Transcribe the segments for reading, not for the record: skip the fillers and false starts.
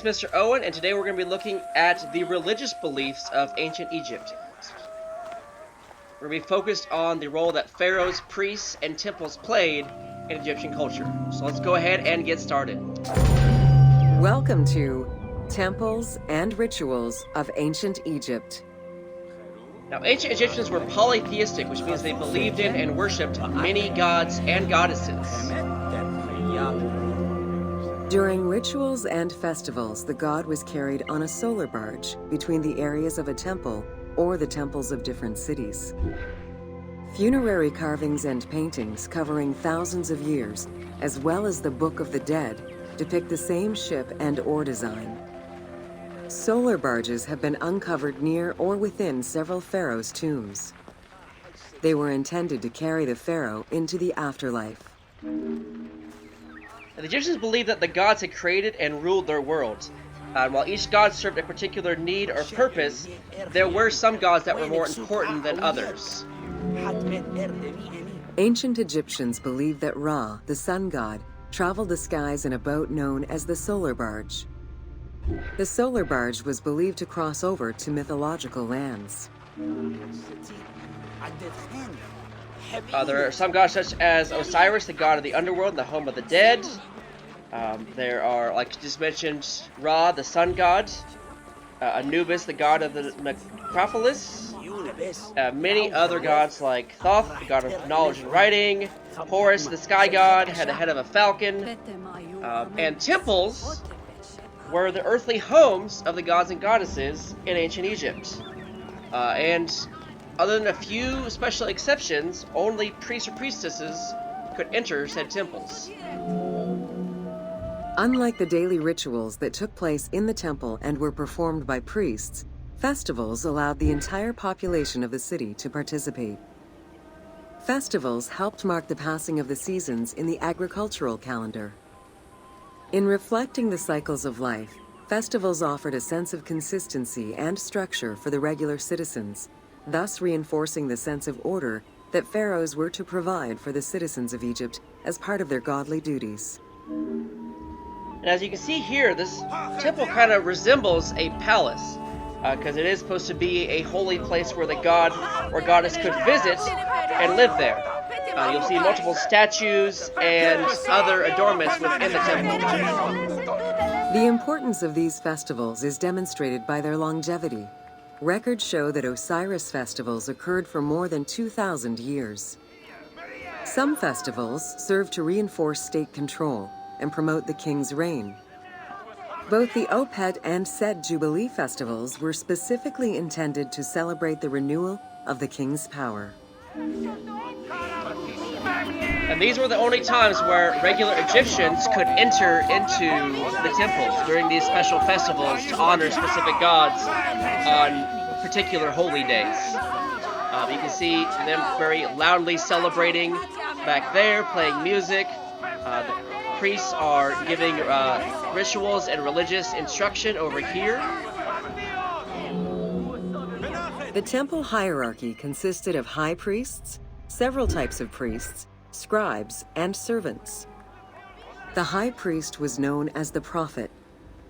is Mr. Owen, and today we're going to be looking at the religious beliefs of ancient Egypt. We're going to be focused on the role that pharaohs, priests, and temples played in Egyptian culture. So let's go ahead and get started. Welcome to Temples and Rituals of Ancient Egypt. Now, ancient Egyptians were polytheistic, which means they believed in and worshipped many gods and goddesses. During rituals and festivals, the god was carried on a solar barge between the areas of a temple or the temples of different cities. Funerary carvings and paintings covering thousands of years, as well as the Book of the Dead, depict the same ship and oar design. Solar barges have been uncovered near or within several pharaohs' tombs. They were intended to carry the pharaoh into the afterlife. The Egyptians believed that the gods had created and ruled their world. While each god served a particular need or purpose, there were some gods that were more important than others. Ancient Egyptians believed that Ra, the sun god, traveled the skies in a boat known as the solar barge. The solar barge was believed to cross over to mythological lands. There are some gods such as Osiris, the god of the underworld and the home of the dead. There are, like just mentioned, Ra, the sun god, Anubis, the god of the necropolis, many other gods like Thoth, the god of knowledge and writing, Horus, the sky god, had the head of a falcon, and temples were the earthly homes of the gods and goddesses in ancient Egypt. And other than a few special exceptions, only priests or priestesses could enter said temples. Unlike the daily rituals that took place in the temple and were performed by priests, festivals allowed the entire population of the city to participate. Festivals helped mark the passing of the seasons in the agricultural calendar. In reflecting the cycles of life, festivals offered a sense of consistency and structure for the regular citizens, thus reinforcing the sense of order that pharaohs were to provide for the citizens of Egypt as part of their godly duties. And as you can see here, this temple kind of resembles a palace, because it is supposed to be a holy place where the god or goddess could visit and live there. You'll see multiple statues and other adornments within the temple. The importance of these festivals is demonstrated by their longevity. Records show that Osiris festivals occurred for more than 2,000 years. Some festivals serve to reinforce state control and promote the king's reign. Both the Opet and Sed Jubilee festivals were specifically intended to celebrate the renewal of the king's power. And these were the only times where regular Egyptians could enter into the temples during these special festivals to honor specific gods on particular holy days. You can see them very loudly celebrating back there, playing music. The priests are giving rituals and religious instruction over here. The temple hierarchy consisted of high priests, several types of priests, scribes, and servants. The high priest was known as the prophet.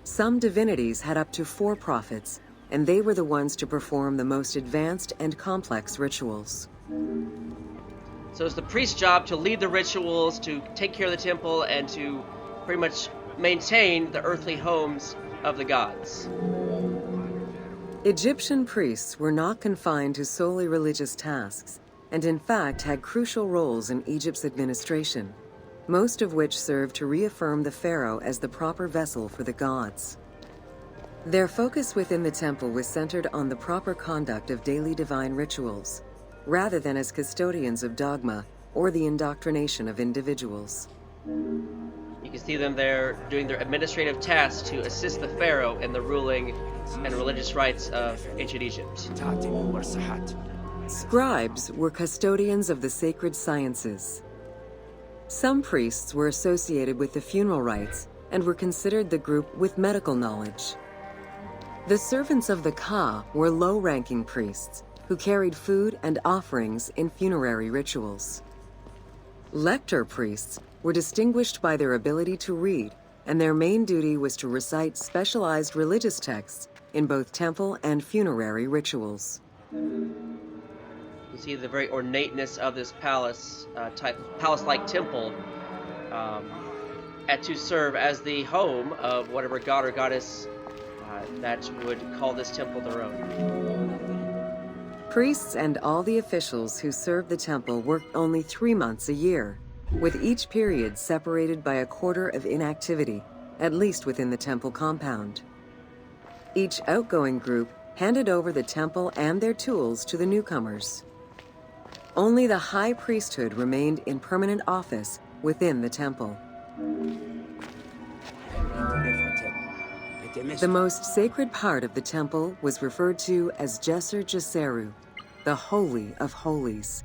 Some divinities had up to 4 prophets, and they were the ones to perform the most advanced and complex rituals. So it's the priest's job to lead the rituals, to take care of the temple, and to pretty much maintain the earthly homes of the gods. Egyptian priests were not confined to solely religious tasks, and in fact had crucial roles in Egypt's administration, most of which served to reaffirm the pharaoh as the proper vessel for the gods. Their focus within the temple was centered on the proper conduct of daily divine rituals, rather than as custodians of dogma or the indoctrination of individuals. You can see them there doing their administrative tasks to assist the pharaoh in the ruling and religious rites of ancient Egypt. Scribes were custodians of the sacred sciences. Some priests were associated with the funeral rites and were considered the group with medical knowledge. The servants of the Ka were low-ranking priests who carried food and offerings in funerary rituals. Lector priests were distinguished by their ability to read and their main duty was to recite specialized religious texts in both temple and funerary rituals. You see the very ornateness of this palace-like temple, and to serve as the home of whatever god or goddess that would call this temple their own. Priests and all the officials who served the temple worked only 3 months a year, with each period separated by a quarter of inactivity, at least within the temple compound. Each outgoing group handed over the temple and their tools to the newcomers. Only the high priesthood remained in permanent office within the temple. The most sacred part of the temple was referred to as Djeser Djeseru, the Holy of Holies.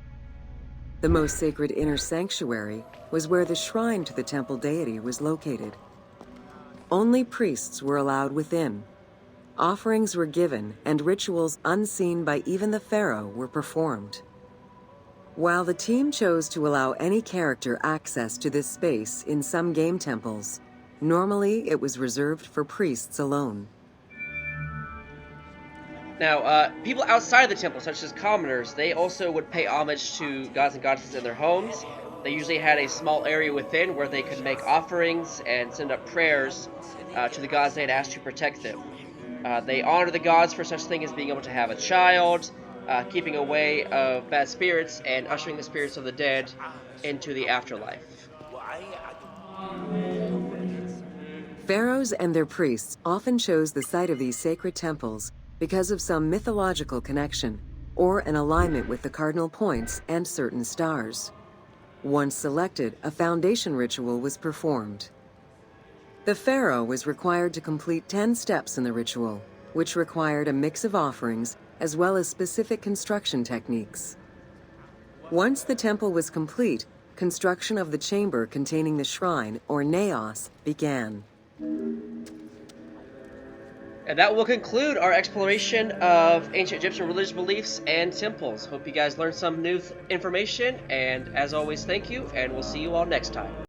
The most sacred inner sanctuary was where the shrine to the temple deity was located. Only priests were allowed within. Offerings were given, and rituals unseen by even the pharaoh were performed. While the team chose to allow any character access to this space in some game temples, normally it was reserved for priests alone. Now, people outside the temple, such as commoners, they also would pay homage to gods and goddesses in their homes. They usually had a small area within where they could make offerings and send up prayers to the gods they had asked to protect them. They honor the gods for such thing as being able to have a child, keeping away of bad spirits, and ushering the spirits of the dead into the afterlife. Pharaohs and their priests often chose the site of these sacred temples because of some mythological connection or an alignment with the cardinal points and certain stars. Once selected, a foundation ritual was performed. The pharaoh was required to complete 10 steps in the ritual, which required a mix of offerings as well as specific construction techniques. Once the temple was complete, construction of the chamber containing the shrine, or naos, began. And that will conclude our exploration of ancient Egyptian religious beliefs and temples. Hope you guys learned some new information, and as always, thank you, and we'll see you all next time.